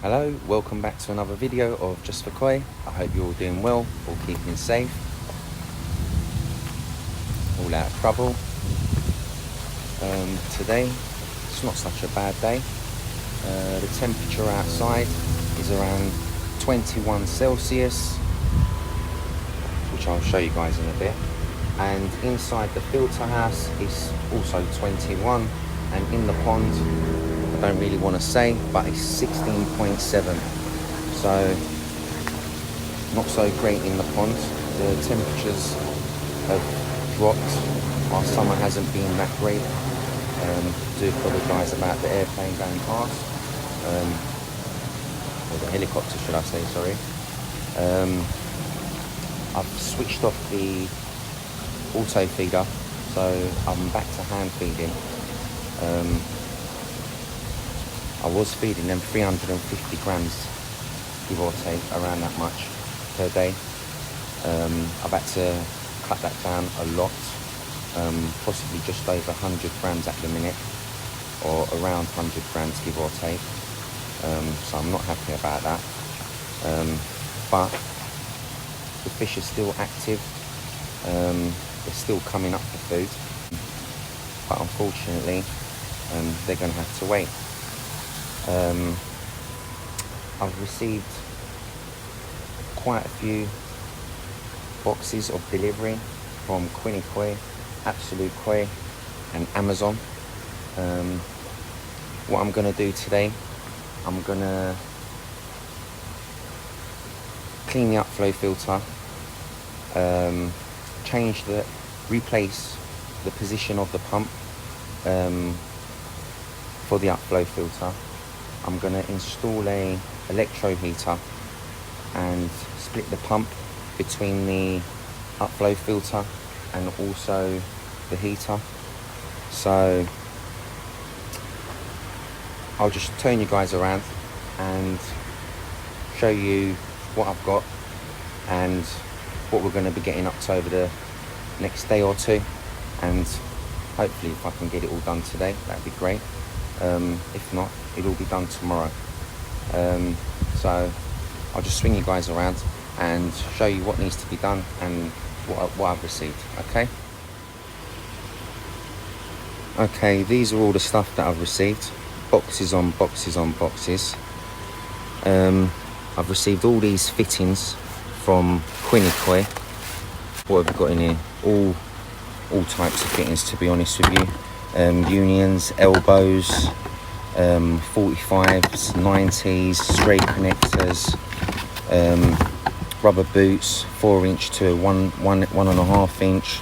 Hello, welcome back to another video of Just for Koi. I hope you're all doing well, all keeping safe, all out of trouble. Today, it's not such a bad day. The temperature outside is around 21 Celsius, which I'll show you guys in a bit. And inside the filter house is also 21, and in the pond, I don't really want to say, but it's 16.7, so not so great in the pond. The temperatures have dropped. Our summer hasn't been that great. Do apologise about the airplane going past, or the helicopter should I say, sorry. I've switched off the auto feeder, so I'm back to hand feeding. I was feeding them 350 grams, give or take, around that much per day. I've had to cut that down a lot, possibly just over 100 grams at the minute, or around 100 grams, give or take. So I'm not happy about that. But the fish are still active. They're still coming up for food. But unfortunately, they're going to have to wait. I've received quite a few boxes of delivery from Quinny Koi, Absolute Koi and Amazon. What I'm going to do today, I'm going to clean the Upflow filter, replace the position of the pump for the Upflow filter. I'm going to install a Electro heater and split the pump between the Upflow filter and also the heater. So I'll just turn you guys around and show you what I've got and what we're going to be getting up to over the next day or two, and hopefully if I can get it all done today, that'd be great. If not, it'll be done tomorrow. So I'll just swing you guys around and show you what needs to be done and what I've received. Okay, these are all the stuff that I've received. Boxes on boxes on boxes. I've received all these fittings from Quinny Koi. What have we got in here? All types of fittings, to be honest with you. Unions, elbows, 45s, 90s, straight connectors, rubber boots, 4" to 1.5 inch.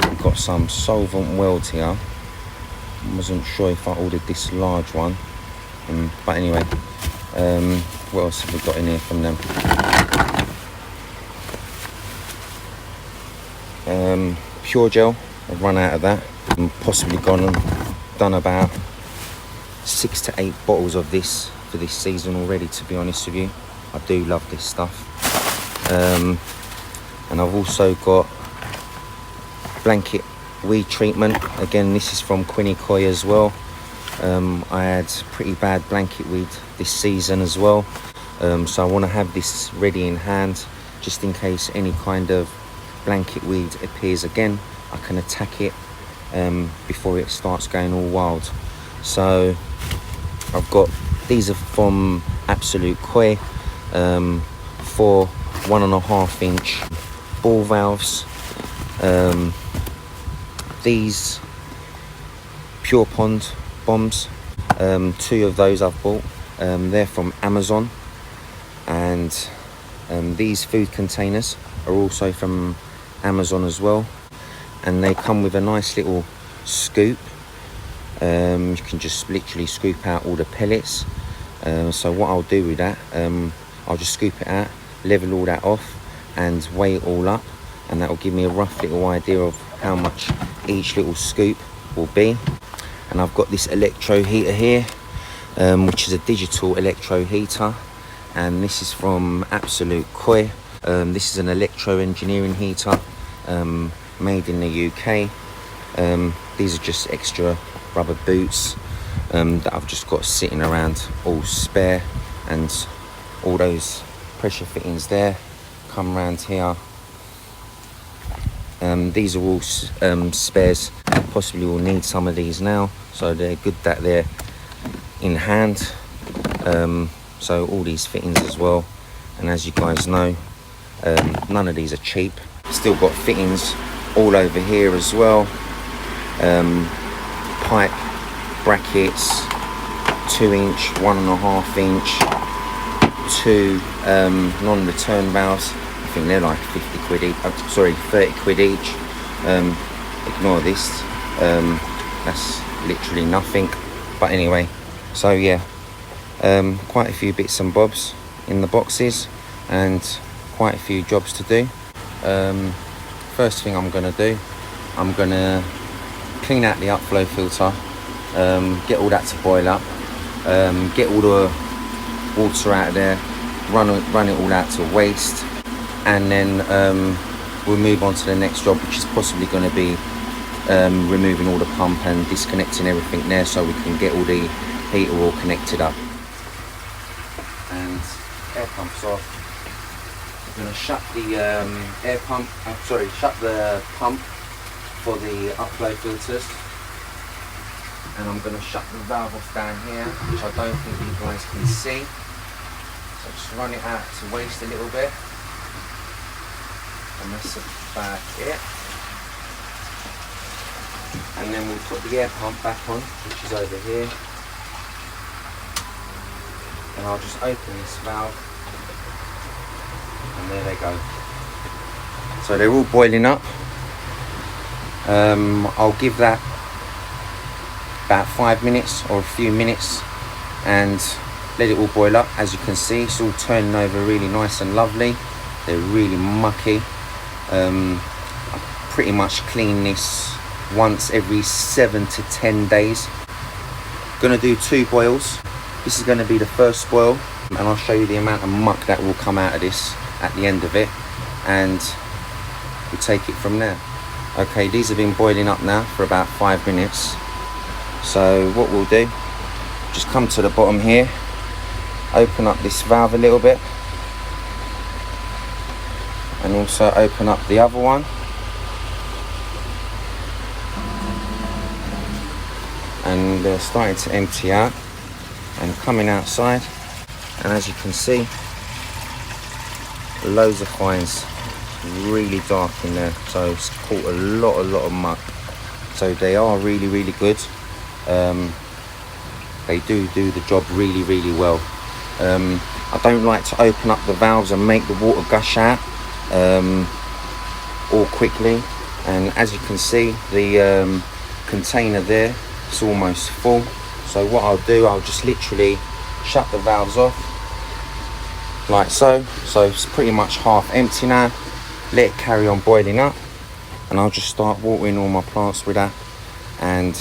We've got some solvent welds here. I wasn't sure if I ordered this large one, but anyway, what else have we got in here from them? Pure gel, I've run out of that. I've possibly gone and done about 6 to 8 bottles of this for this season already, to be honest with you. I do love this stuff. And I've also got blanket weed treatment. Again, this is from Quinny Koi as well. I had pretty bad blanket weed this season as well. So I want to have this ready in hand, just in case any kind of blanket weed appears again. I can attack it before it starts going all wild. So I've got, these are from Absolute Koi, 4 1.5 inch ball valves. These Pure Pond bombs, 2 of those I've bought. They're from Amazon. And these food containers are also from Amazon as well, and they come with a nice little scoop. You can just literally scoop out all the pellets. So what I'll do with that, I'll just scoop it out, level all that off and weigh it all up, and that will give me a rough little idea of how much each little scoop will be. And I've got this Electro heater here, which is a digital Electro heater, and this is from Absolute Koi. This is an Electro engineering heater, made in the UK. These are just extra rubber boots. that I've just got sitting around all spare, and all those pressure fittings there come around here. These are all spares. Possibly will need some of these now, so they're good that they're in hand. So all these fittings as well, and as you guys know, none of these are cheap. Still got fittings all over here as well. Pipe brackets, 2-inch, 1.5 inch, 2 non-return valves. I think they're like 50 quid each, 30 quid each. Ignore this, that's literally nothing, but anyway, so yeah, quite a few bits and bobs in the boxes and quite a few jobs to do. First thing I'm going to do, I'm going to clean out the upflow filter, get all that to boil up, get all the water out of there, run it all out to waste, and then we'll move on to the next job, which is possibly going to be removing all the pump and disconnecting everything there, so we can get all the heater all connected up. And air pump's off. I'm going to shut the shut the pump for the upflow filters, and I'm going to shut the valve off down here, which I don't think you guys can see. So just run it out to waste a little bit, and that's about it. And then we'll put the air pump back on, which is over here, and I'll just open this valve, and there they go. So they're all boiling up. I'll give that about 5 minutes or a few minutes and let it all boil up. As you can see, it's all turning over really nice and lovely. They're really mucky. I pretty much clean this once every 7 to 10 days. Gonna do 2 boils. This is gonna be the first boil, and I'll show you the amount of muck that will come out of this at the end of it, and we'll take it from there. Okay, these have been boiling up now for about 5 minutes. So what we'll do, just come to the bottom here, open up this valve a little bit, and also open up the other one. And they're starting to empty out and coming outside, and as you can see, loads of fines, really dark in there, so it's caught a lot of muck. So they are really good. They do the job really well. I don't like to open up the valves and make the water gush out all quickly, and as you can see, the container there, it's almost full. So what I'll do, I'll just literally shut the valves off like so. So it's pretty much half empty now. Let it carry on boiling up, and I'll just start watering all my plants with that and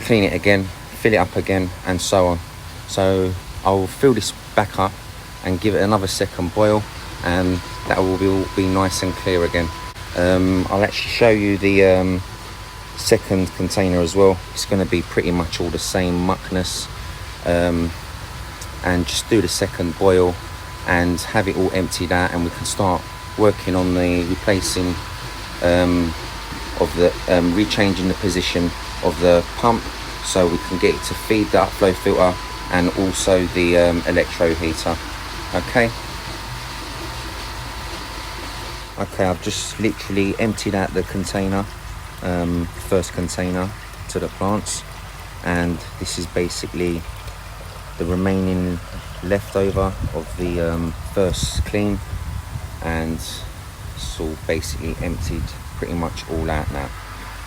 clean it again, fill it up again, and so on. So I'll fill this back up and give it another second boil, and that will be nice and clear again. I'll actually show you the second container as well. It's going to be pretty much all the same muckness, and just do the second boil and have it all emptied out, and we can start working on the replacing of the rechanging the position of the pump, so we can get it to feed the upflow filter and also the electro heater. Okay, I've just literally emptied out the container, first container to the plants, and this is basically the remaining leftover of the first clean, and it's all basically emptied pretty much all out now.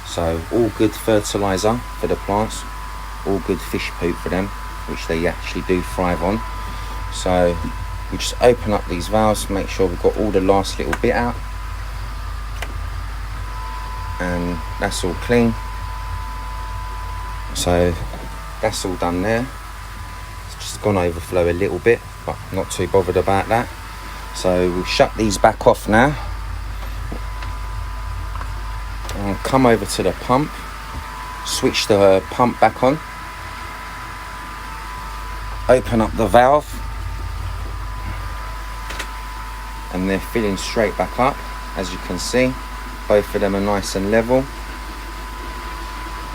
So all good fertilizer for the plants, all good fish poop for them, which they actually do thrive on. So we just open up these valves, make sure we've got all the last little bit out, and that's all clean. So that's all done there. It's just gone overflow a little bit, but not too bothered about that. So we'll shut these back off now and come over to the pump, switch the pump back on, open up the valve, and they're filling straight back up. As you can see, both of them are nice and level,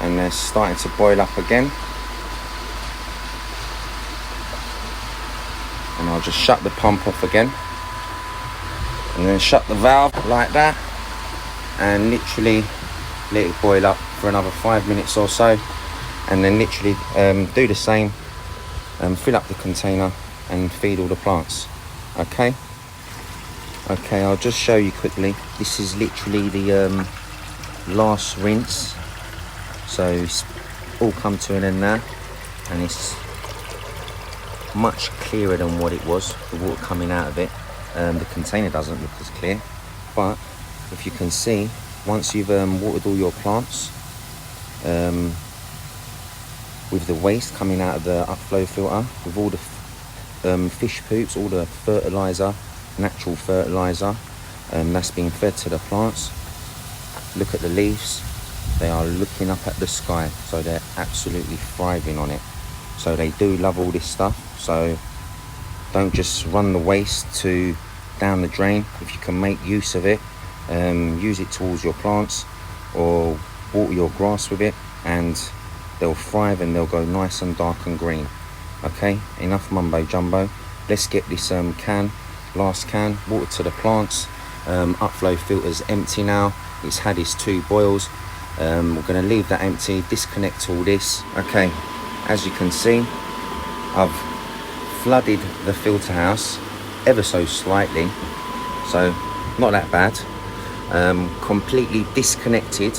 and they're starting to boil up again. And I'll just shut the pump off again, and then shut the valve like that, and literally let it boil up for another 5 minutes or so, and then literally do the same, fill up the container and feed all the plants. Okay, I'll just show you quickly. This is literally the last rinse, so it's all come to an end now, and it's much clearer than what it was, the water coming out of it. The container doesn't look as clear, but if you can see, once you've watered all your plants, with the waste coming out of the Upflow filter, with all the fish poops, all the fertilizer, natural fertilizer, that's being fed to the plants. Look at the leaves, they are looking up at the sky, so they're absolutely thriving on it. So they do love all this stuff, so don't just run the waste down the drain. If you can make use of it, use it towards your plants, or water your grass with it, and they'll thrive and they'll go nice and dark and green. Okay, enough mumbo jumbo. Let's get this last can water to the plants. Upflow filter's empty now, it's had its 2 boils. We're going to leave that empty, disconnect all this. Okay, as you can see, I've flooded the filter house ever so slightly, so not that bad. Completely disconnected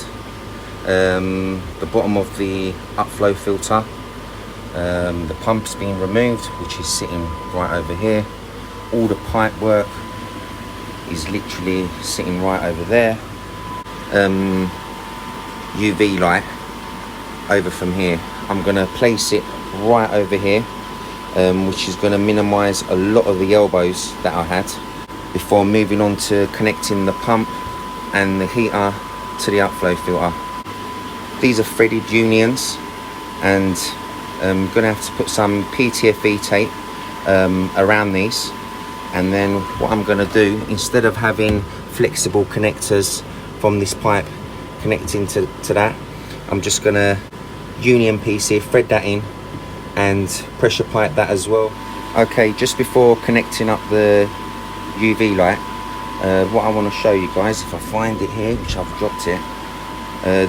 the bottom of the Upflow filter. The pump's been removed, which is sitting right over here. All the pipe work is literally sitting right over there. UV light over from here, I'm going to place it right over here, which is going to minimize a lot of the elbows that I had before moving on to connecting the pump and the heater to the Upflow filter. These are threaded unions, and I'm going to have to put some PTFE tape around these. And then what I'm going to do, instead of having flexible connectors from this pipe connecting to that, I'm just going to union piece here, thread that in, and pressure pipe that as well. Okay, just before connecting up the UV light, what I want to show you guys, if I find it here, which I've dropped it,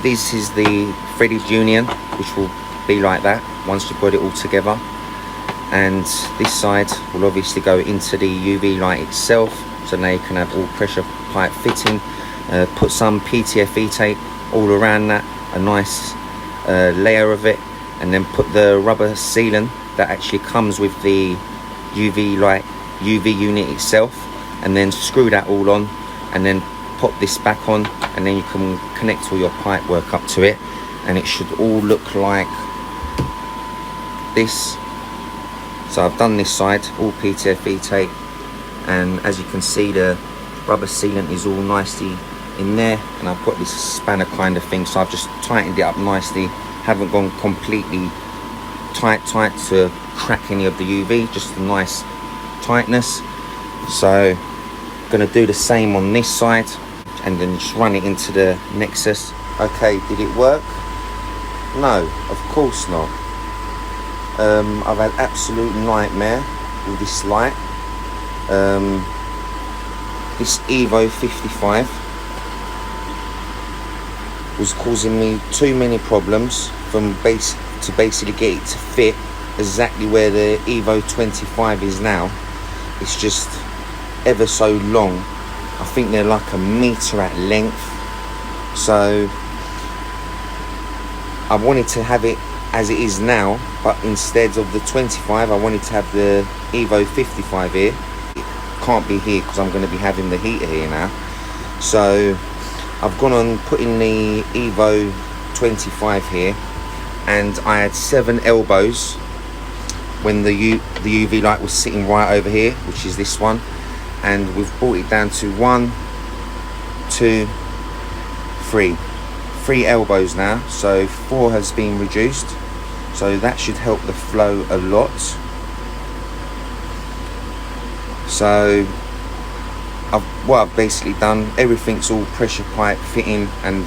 this is the threaded union, which will be like that once you put it all together. And this side will obviously go into the UV light itself, so now you can have all pressure pipe fitting. Put some PTFE tape all around that, a nice layer of it, and then put the rubber sealant that actually comes with the UV unit itself, and then screw that all on, and then pop this back on, and then you can connect all your pipe work up to it, and it should all look like this. So I've done this side, all PTFE tape, and as you can see, the rubber sealant is all nicely in there, and I've got this spanner kind of thing, so I've just tightened it up nicely. Haven't gone completely tight to crack any of the UV, just a nice tightness. So I'm going to do the same on this side, and then just run it into the Nexus. Okay, did it work? No, of course not. I've had absolute nightmare with this light. This Evo 55 was causing me too many problems to basically get it to fit exactly where the Evo 25 is now. It's just ever so long. I think they're like 1 meter at length. So I wanted to have it as it is now, but instead of the 25, I wanted to have the Evo 55 here. It can't be here because I'm going to be having the heater here now. So I've gone on putting the Evo 25 here, and I had 7 elbows when the UV light was sitting right over here, which is this one, and we've brought it down to 1, 2, 3 3 elbows now, so 4 has been reduced, so that should help the flow a lot. So what I've basically done, everything's all pressure pipe fitting and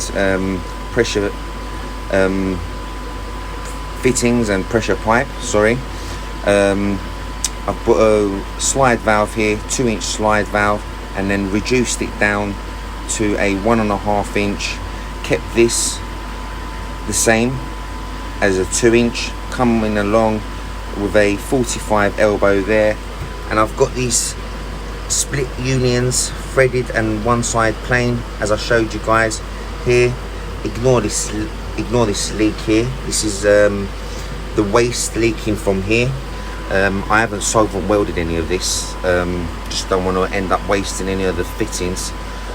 pressure fittings and pressure pipe, sorry. I've put a slide valve here, 2-inch slide valve, and then reduced it down to a 1.5 inch, kept this the same as a 2-inch, coming along with a 45 elbow there, and I've got these split unions threaded and one side plain, as I showed you guys here. Ignore this leak here. This is the waste leaking from here. I haven't solvent welded any of this, just don't want to end up wasting any of the fittings.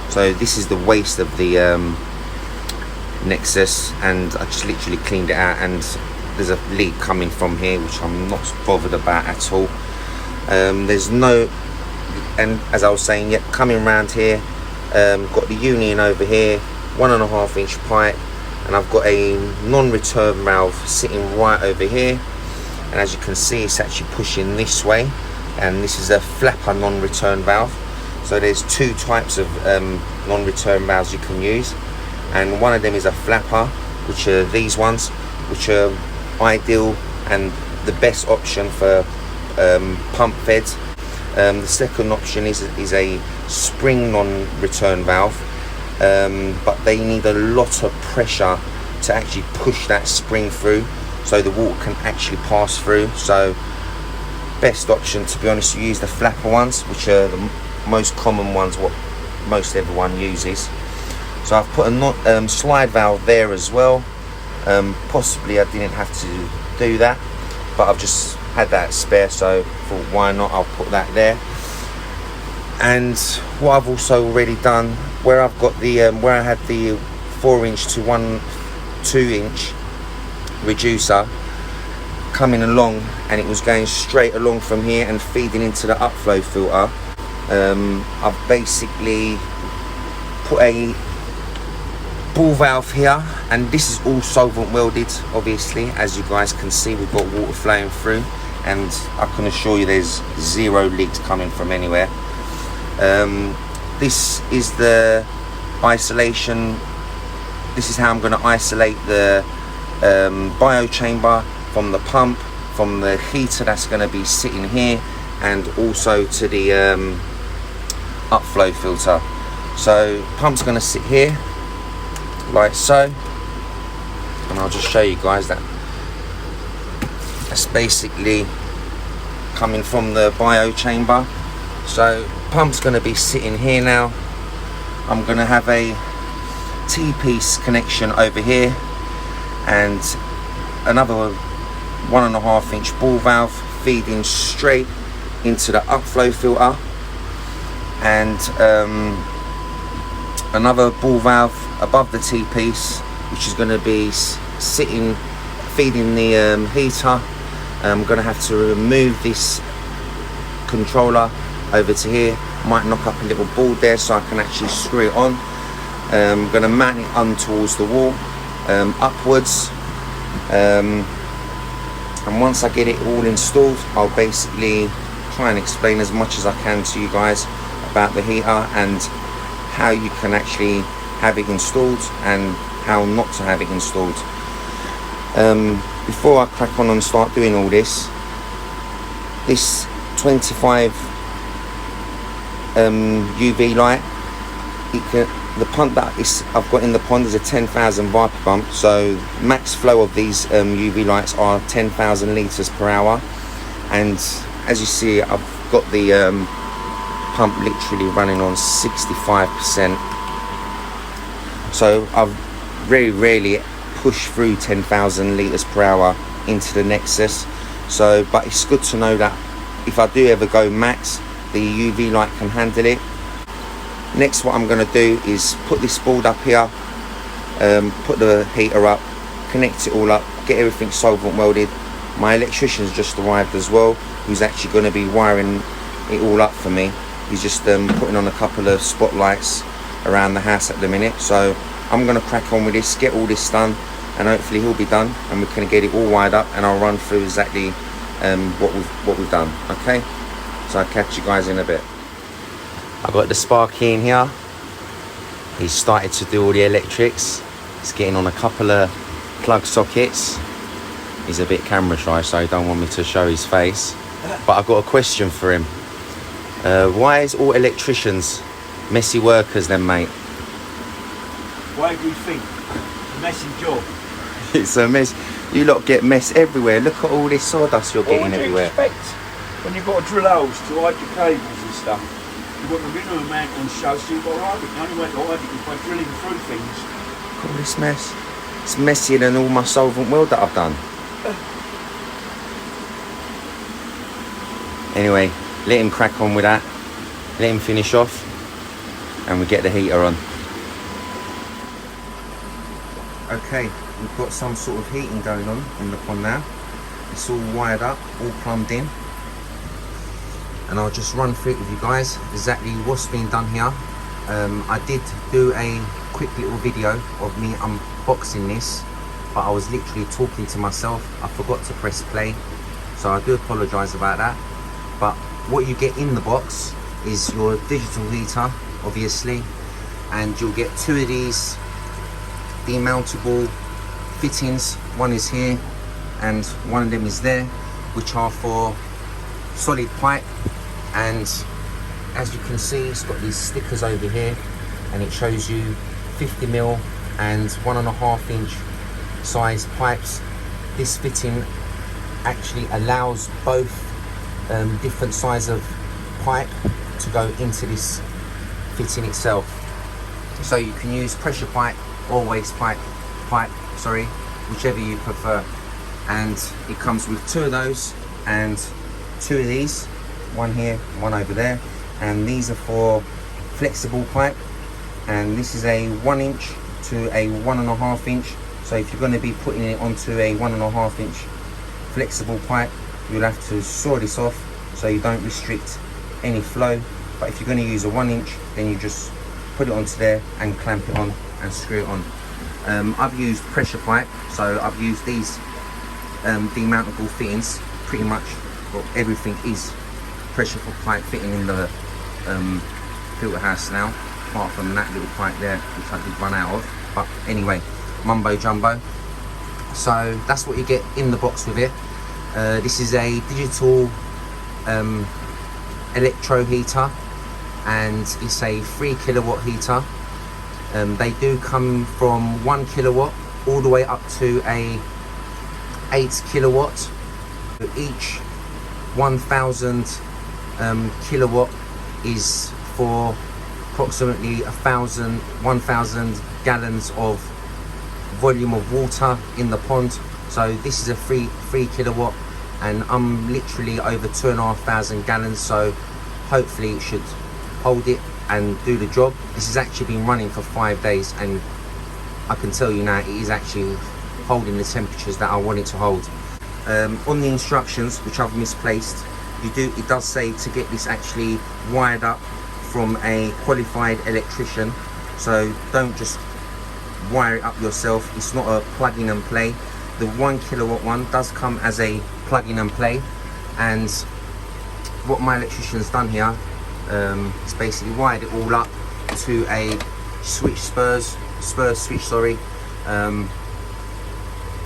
So this is the waste of the Nexus, and I just literally cleaned it out, and there's a leak coming from here which I'm not bothered about at all. There's no, and as I was saying, yeah, coming around here, got the union over here, 1.5 inch pipe, and I've got a non-return valve sitting right over here, and as you can see, it's actually pushing this way, and this is a flapper non-return valve. So there's 2 types of non-return valves you can use, and one of them is a flapper, which are these ones, which are ideal and the best option for pump feds. The second option is a spring non-return valve, but they need a lot of pressure to actually push that spring through, so the water can actually pass through. So best option, to be honest, you use the flapper ones, which are the most common ones, what most everyone uses. So I've put a slide valve there as well. Possibly I didn't have to do that, but I've just had that spare, so thought why not, I'll put that there. And what I've also already done, where I've got the where I had the 4-inch to 2-inch reducer coming along, and it was going straight along from here and feeding into the upflow filter, I've basically put a ball valve here, and this is all solvent welded, obviously. As you guys can see, we've got water flowing through, and I can assure you there's 0 leaks coming from anywhere. This is the isolation. This is how I'm going to isolate the bio chamber from the pump, from the heater that's going to be sitting here, and also to the upflow filter. So pump's going to sit here like so, and I'll just show you guys that that's basically coming from the bio chamber. So pump's going to be sitting here now. I'm going to have a T-piece connection over here, and another 1.5 inch ball valve feeding straight into the upflow filter, and another ball valve above the T-piece, which is going to be sitting feeding the heater. I'm going to have to remove this controller over to here. Might knock up a little board there so I can actually screw it on. I'm going to mount it on towards the wall, upwards, and once I get it all installed, I'll basically try and explain as much as I can to you guys about the heater and how you can actually have it installed and how not to have it installed. Before I crack on and start doing all this, this 25 UV light, the pump that I've got in the pond is a 10,000 Viper pump, so max flow of these UV lights are 10,000 litres per hour, and as you see, I've got the pump literally running on 65%. So I've very rarely pushed through 10,000 litres per hour into the Nexus. So, but it's good to know that if I do ever go max, the UV light can handle it. Next, what I'm going to do is put this board up here, put the heater up, connect it all up, get everything solvent welded. My electrician's just arrived as well, who's actually going to be wiring it all up for me. He's just putting on a couple of spotlights around the house at the minute, so I'm gonna crack on with this, get all this done, and hopefully he'll be done, and we can get it all wired up, and I'll run through exactly what we've done. Okay, so I'll catch you guys in a bit. I got the Sparky in here. He's started to do all the electrics. He's getting on a couple of plug sockets. He's a bit camera shy, so he don't want me to show his face. But I've got a question for him. Why is all electricians messy workers then, mate? Why do you think? A messy job. It's a mess. You lot get mess everywhere. Look at all this sawdust you're getting everywhere. What do you expect when you've got to drill holes to hide your cables and stuff? You've got the minimum amount on show, so you've got to hide it. The only way to hide it is by drilling through things. Look at all this mess. It's messier than all my solvent weld that I've done. Anyway, let him crack on with that. Let him finish off, and we get the heater on. Okay, we've got some sort of heating going on in the pond now. It's all wired up, all plumbed in. And I'll just run through it with you guys, exactly what's been done here. I did do a quick little video of me unboxing this, but I was literally talking to myself. I forgot to press play, so I do apologise about that. But what you get in the box is your digital heater, obviously, and you'll get two of these demountable fittings. One is here and one of them is there, which are for solid pipe. And as you can see, it's got these stickers over here, and it shows you 50mm and 1.5 inch size pipes. This fitting actually allows both different size of pipe to go into this fitting itself. So you can use pressure pipe or waste pipe, whichever you prefer. And it comes with two of those and two of these, one here, one over there. And these are for flexible pipe, and this is a 1 inch to a 1.5 inch. So if you're going to be putting it onto a 1.5 inch flexible pipe, you'll have to saw this off so you don't restrict any flow. But if you're going to use a 1 inch, then you just put it onto there and clamp it on and screw it on. I've used pressure pipe, so I've used these demountable fittings. Pretty much, well, everything is pressure pipe fitting in the filter house now, apart from that little pipe there which I did run out of. But anyway, mumbo jumbo. So that's what you get in the box with it. This is a digital Electro heater, and it's a 3 kilowatt heater. They do come from 1 kilowatt all the way up to a 8 kilowatt. Each 1000 kilowatt is for approximately 1000 gallons of volume of water in the pond. So this is a 3 kilowatt, and I'm literally over 2,500 gallons, so hopefully it should hold it and do the job. This has actually been running for 5 days, and I can tell you now it is actually holding the temperatures that I want it to hold. On the instructions, which I've misplaced, it does say to get this actually wired up from a qualified electrician, so don't just wire it up yourself. It's not a plug-in and play. The 1 kilowatt one does come as a plug-in and play, and what my electrician's done here is basically wired it all up to a spurs switch,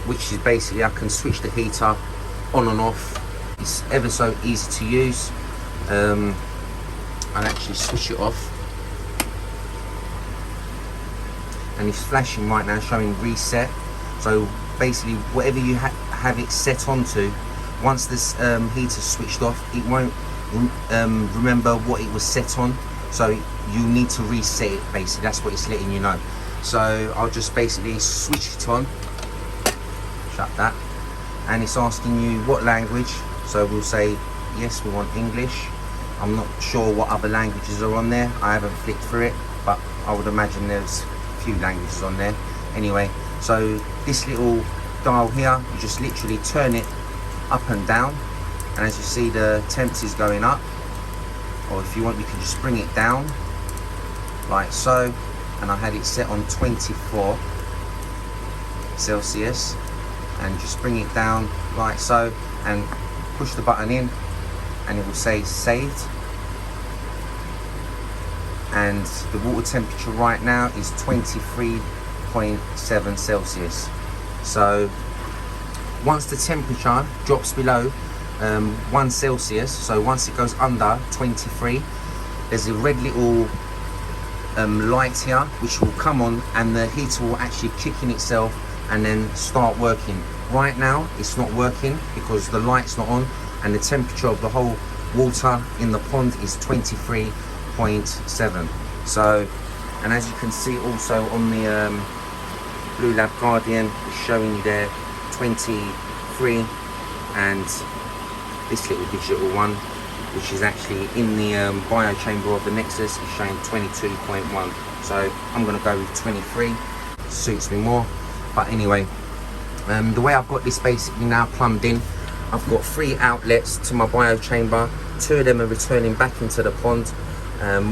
which is basically I can switch the heater on and off. It's ever so easy to use. I'll actually switch it off, and it's flashing right now showing reset. So basically whatever you have it set onto, once this heater's switched off, it won't remember what it was set on, so you need to reset it. Basically that's what it's letting you know. So I'll just basically switch it on, shut that, and it's asking you what language. So we'll say yes, we want English. I'm not sure what other languages are on there, I haven't flicked through it, but I would imagine there's a few languages on there. Anyway, so this little dial here, you just literally turn it up and down, and as you see the temps is going up, or if you want you can just bring it down like so, and I had it set on 24 Celsius, and just bring it down like so and push the button in, and it will say saved. And the water temperature right now is 23.7 Celsius. So once the temperature drops below 1 Celsius, so once it goes under 23, there's a red little light here which will come on, and the heater will actually kick in itself and then start working. Right now it's not working because the light's not on, and the temperature of the whole water in the pond is 23.7. So, and as you can see also on the Blue Lab Guardian, it's showing you there 23, and this little digital one, which is actually in the bio chamber of the Nexus, is showing 22.1. So I'm going to go with 23, suits me more. But anyway, the way I've got this basically now plumbed in, I've got 3 outlets to my bio chamber. 2 of them are returning back into the pond.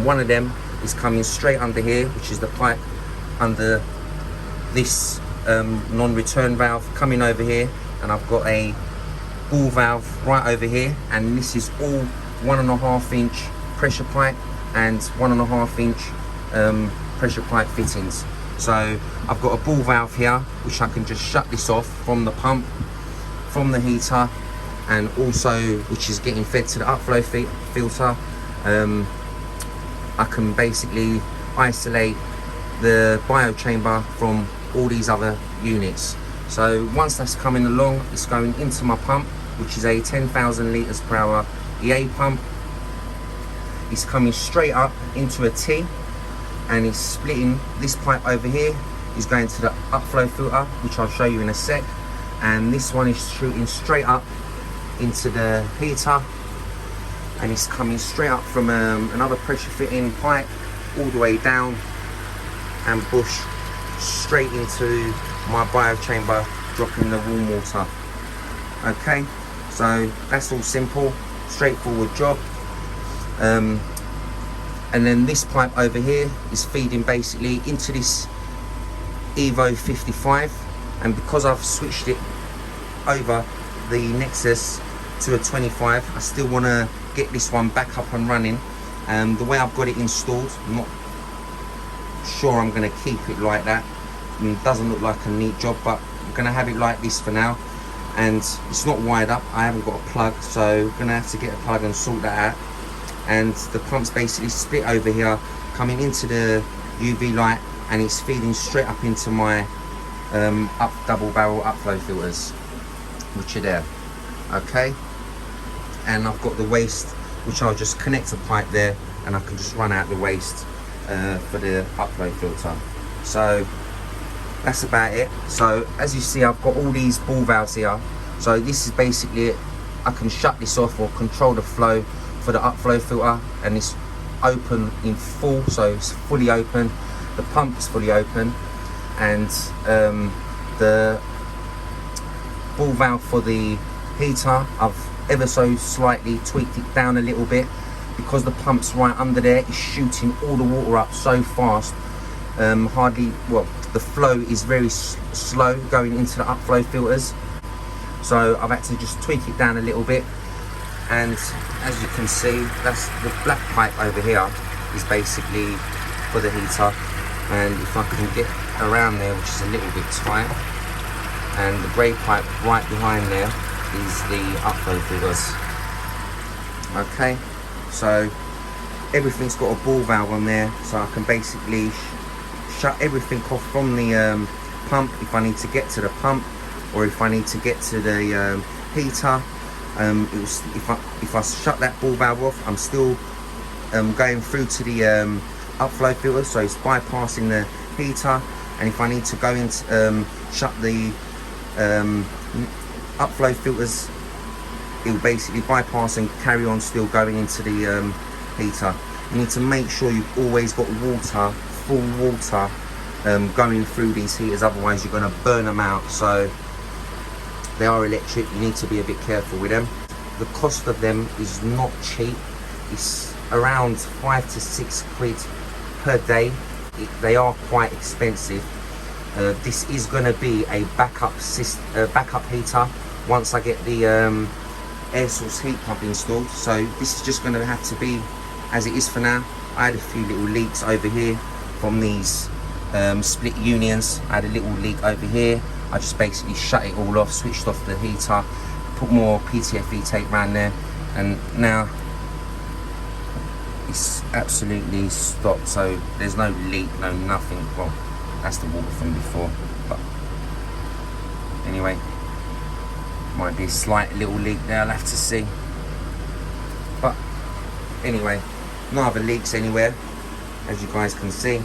One of them is coming straight under here, which is the pipe under this non-return valve coming over here, and I've got a ball valve right over here, and this is all 1.5 inch pressure pipe and 1.5 inch pressure pipe fittings. So I've got a ball valve here which I can just shut this off from the pump, from the heater, and also which is getting fed to the upflow filter. I can basically isolate the bio chamber from all these other units. So once that's coming along, it's going into my pump, which is a 10,000 litres per hour EA pump. It's coming straight up into a T, and it's splitting. This pipe over here is going to the upflow filter, which I'll show you in a sec, and this one is shooting straight up into the heater, and it's coming straight up from another pressure fitting pipe all the way down and bush straight into my bio chamber, dropping the warm water. Okay, so that's all simple, straightforward job. And then this pipe over here is feeding basically into this Evo 55, and because I've switched it over the Nexus to a 25, I still want to get this one back up and running. The way I've got it installed, I'm not sure I'm going to keep it like that. It doesn't look like a neat job, but I'm going to have it like this for now. And it's not wired up, I haven't got a plug, so I'm going to have to get a plug and sort that out. And the pump's basically split over here, coming into the UV light, and it's feeding straight up into my double barrel upflow filters, which are there. Okay, and I've got the waste, which I'll just connect a pipe there, and I can just run out the waste for the upflow filter. So that's about it. So as you see, I've got all these ball valves here. So this is basically it. I can shut this off or control the flow for the upflow filter, and it's open in full, so it's fully open. The pump is fully open, and the ball valve for the heater, I've ever so slightly tweaked it down a little bit because the pump's right under there. It's shooting all the water up so fast, the flow is very slow going into the upflow filters, so I've had to just tweak it down a little bit. And as you can see, that's the black pipe over here is basically for the heater, and if I can get around there, which is a little bit tight, and the grey pipe right behind there is the upflow filters. Okay, so everything's got a ball valve on there, so I can basically shut everything off from the pump if I need to get to the pump, or if I need to get to the heater. If I shut that ball valve off, I'm still going through to the upflow filter, so it's bypassing the heater. And if I need to go into shut the upflow filters, it will basically bypass and carry on still going into the heater. You need to make sure you've always got water, full water, going through these heaters, otherwise you're going to burn them out. So they are electric, you need to be a bit careful with them. The cost of them is not cheap. It's around 5 to 6 quid per day. they are quite expensive. This is going to be a backup heater once I get the air source heat pump installed. So this is just going to have to be as it is for now. I had a few little leaks over here from these split unions. I had a little leak over here. I just basically shut it all off, switched off the heater, put more PTFE tape around there, and now it's absolutely stopped. So there's no leak, no nothing. Well, that's the water from before, but anyway, might be a slight little leak there, I'll have to see. But anyway, no other leaks anywhere, as you guys can see.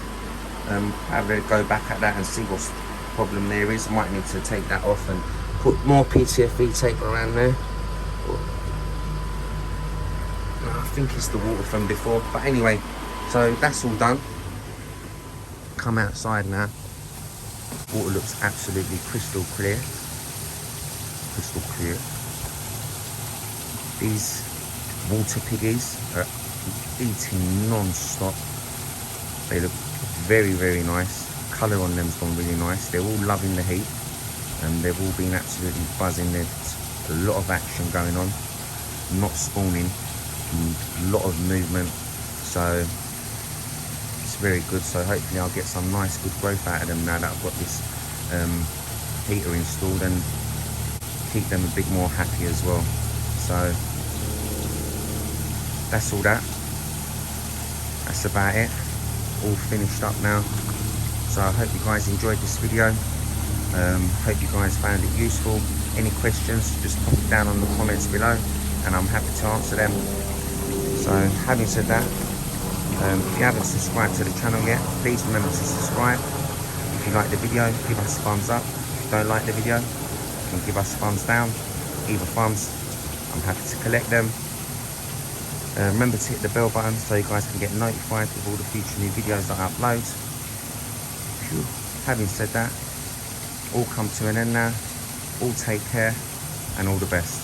I'll go back at that and see what's the problem there is. I might need to take that off and put more PTFE tape around there. No, I think it's the water from before, but anyway, so that's all done. Come outside now. Water looks absolutely crystal clear. Crystal clear. These water piggies are eating non-stop. They look very, very nice. Colour on them's gone really nice. They're all loving the heat, and they've all been absolutely buzzing. There's a lot of action going on, not spawning, a lot of movement, so it's very good. So hopefully I'll get some nice good growth out of them now that I've got this heater installed, and keep them a bit more happy as well. So that's all that. That's about it. All finished up now. So I hope you guys enjoyed this video. Hope you guys found it useful. Any questions, just pop it down on the comments below, and I'm happy to answer them. So having said that, if you haven't subscribed to the channel yet, please remember to subscribe. If you like the video, give us a thumbs up. If you don't like the video, you can give us a thumbs down. Either thumbs, I'm happy to collect them. Remember to hit the bell button so you guys can get notified with all the future new videos that I upload. Phew. Having said that, all come to an end now. All take care, and all the best.